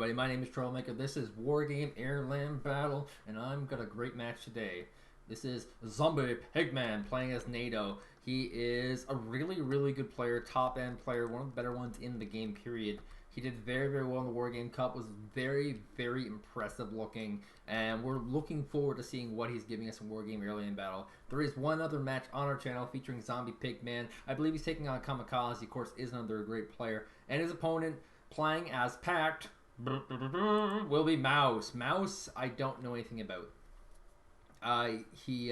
everybody? My name is Troublemaker. This is Wargame Airland Battle, and I've got a great match today. This is Zombie Pigman playing as NATO. He is a really good player, top-end player, one of the better ones in the game, period. He did very well in the Wargame Cup, was very impressive looking, and we're looking forward to seeing what he's giving us in Wargame Airland Battle. There is one other match on our channel featuring Zombie Pigman. I believe he's taking on Kamikaze, of course, is another great player, and his opponent, playing as Pact, will be Mouse. Mouse, I don't know anything about. He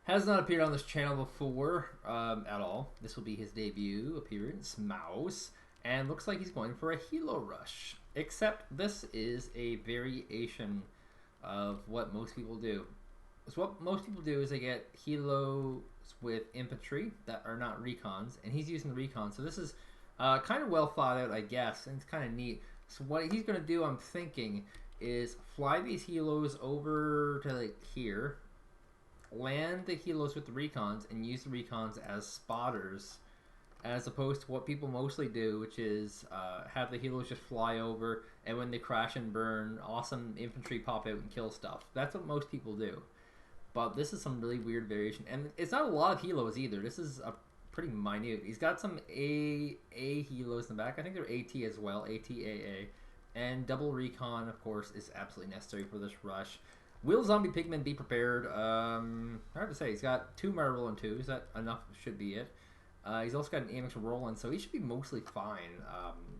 has not appeared on this channel before at all. This will be his debut appearance, Mouse, and looks like he's going for a Helo Rush. Except this is a variation of what most people do. So what most people do is they get Helos with infantry that are not recons, and he's using the recons. So this is kind of well thought out, I guess, and it's kind of neat. So what he's going to do, I'm thinking, is fly these Helos over to like here, land the Helos with the recons, and use the recons as spotters, as opposed to what people mostly do, which is have the Helos just fly over, and when they crash and burn, awesome infantry pop out and kill stuff. That's what most people do. But this is some really weird variation, and it's not a lot of Helos either. This is a pretty minute. He's got some A Helos in the back. I think they're AT as well, AT-AA. And double recon, of course, is absolutely necessary for this rush. Will Zombie Pigman be prepared? Hard to say. He's got 2 Marvel and 2s. That enough should be it. He's also got an AMX Roland, so he should be mostly fine.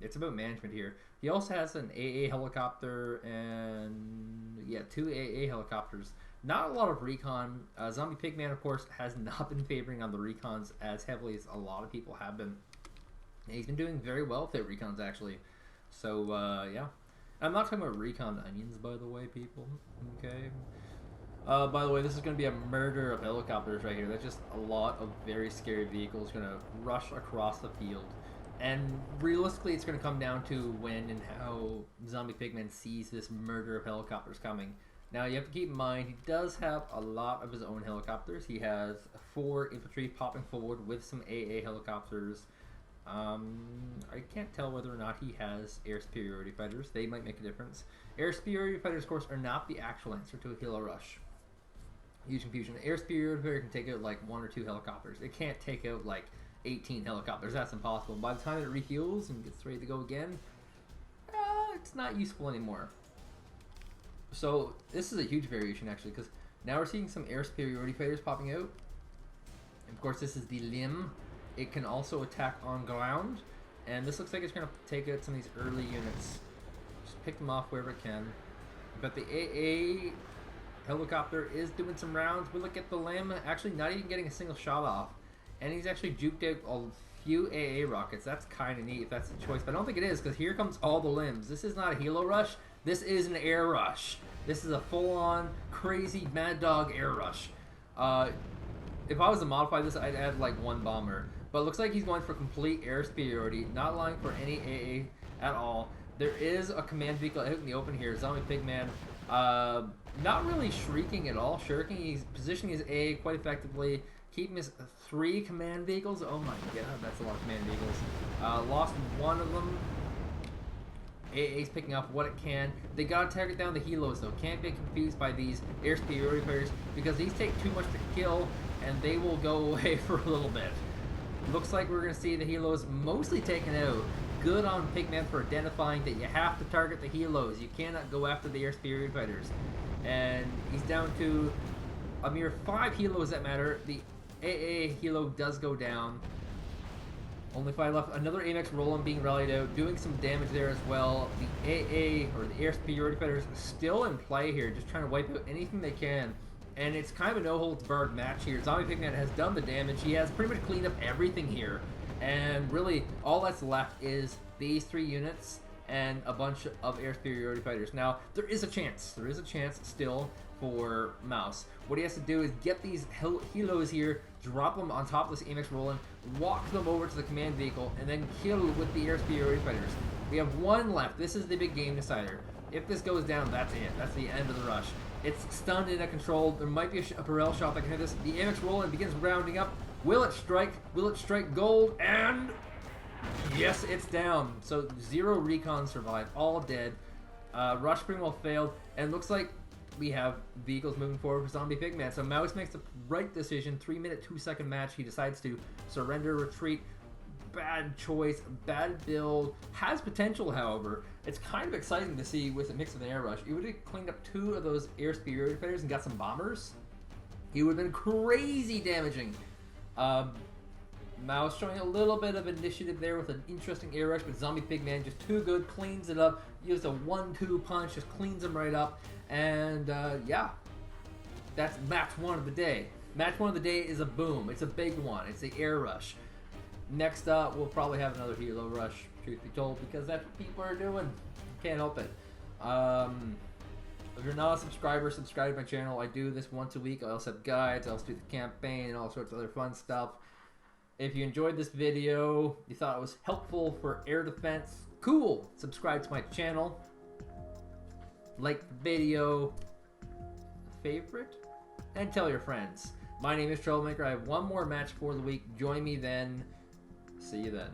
It's about management here. He also has an AA helicopter and, yeah, 2 AA helicopters. Not a lot of recon. Zombie Pigman, of course, has not been favoring on the recons as heavily as a lot of people have been. And he's been doing very well with their recons, actually. So, yeah. I'm not talking about recon onions, by the way, people. Okay. By the way, this is going to be a murder of helicopters right here. That's just a lot of very scary vehicles going to rush across the field. And realistically, it's going to come down to when and how Zombie Pigman sees this murder of helicopters coming. Now, you have to keep in mind, he does have a lot of his own helicopters. He has 4 infantry popping forward with some AA helicopters. I can't tell whether or not he has air superiority fighters. They might make a difference. Air superiority fighters, of course, are not the actual answer to a Helo Rush. Huge confusion. Air superiority fighter can take out like 1 or 2 helicopters. It can't take out like 18 helicopters. That's impossible. By the time it refuels and gets ready to go again, it's not useful anymore. So this is a huge variation, actually, because now we're seeing some air superiority fighters popping out. And of course, this is the Limb. It can also attack on ground, and this looks like it's going to take out some of these early units. Just pick them off wherever it can. But the AA helicopter is doing some rounds. We look at the Limb, actually not even getting a single shot off. And he's actually juked out a few AA rockets. That's kind of neat if that's the choice. But I don't think it is, because here comes all the Limbs. This is not a Helo Rush. This is an air rush. This is a full-on, crazy, mad dog air rush. If I was to modify this, I'd add like 1 bomber. But it looks like he's going for complete air superiority, not allowing for any AA at all. There is a command vehicle out in the open here. Zombie Pigman, not really shrieking at all. Shirking, he's positioning his AA quite effectively. Keeping his 3 command vehicles. Oh my god, that's a lot of command vehicles. Lost 1 of them. AA's picking up what it can. They gotta target down the Helos though. Can't get confused by these air superiority players because these take too much to kill and they will go away for a little bit. Looks like we're gonna see the Helos mostly taken out. Good on Pigman for identifying that you have to target the Helos. You cannot go after the air superiority fighters. And he's down to a mere 5 Helos that matter. The AA Helo does go down. Only 5 left. Another AMX Roland being rallied out, doing some damage there as well. The AA, or the air superiority fighters, still in play here, just trying to wipe out anything they can. And it's kind of a no-holds-barred match here. Zombie Pigman has done the damage. He has pretty much cleaned up everything here. And really, all that's left is these 3 units and a bunch of air superiority fighters. Now, there is a chance. There is a chance still for Mouse. What he has to do is get these Helos here, drop them on top of this AMX Roland, walk them over to the command vehicle, and then kill with the air superiority fighters. We have 1 left. This is the big game decider. If this goes down, that's it. That's the end of the rush. It's stunned and controlled. There might be a barrel shot that can hit this. The AMX Roland begins rounding up. Will it strike? Will it strike gold? And Yes, it's down. So 0 recon survived, all dead. Rush pretty well failed, and it looks like we have vehicles moving forward for Zombie Pigman. So Mouse makes the right decision. 3-minute, 2-second match. He decides to surrender, retreat. Bad choice, bad build. Has potential, however. It's kind of exciting to see with a mix of an air rush. He would have cleaned up 2 of those air superiority players and got some bombers. He would have been crazy damaging. Mouse showing a little bit of initiative there with an interesting air rush, but Zombie Pigman just too good, cleans it up, used a 1-2 punch, just cleans him right up, and yeah, that's match 1 of the day. Match 1 of the day is a boom. It's a big one. It's the air rush. Next up, we'll probably have another helo rush, truth be told, because that's what people are doing. Can't help it. If you're not a subscriber, subscribe to my channel. I do this once a week. I also have guides. I also do the campaign and all sorts of other fun stuff. If you enjoyed this video, you thought it was helpful for air defense, cool. Subscribe to my channel. Like the video, favorite, and tell your friends. My name is Troublemaker. I have one more match for the week. Join me then. See you then.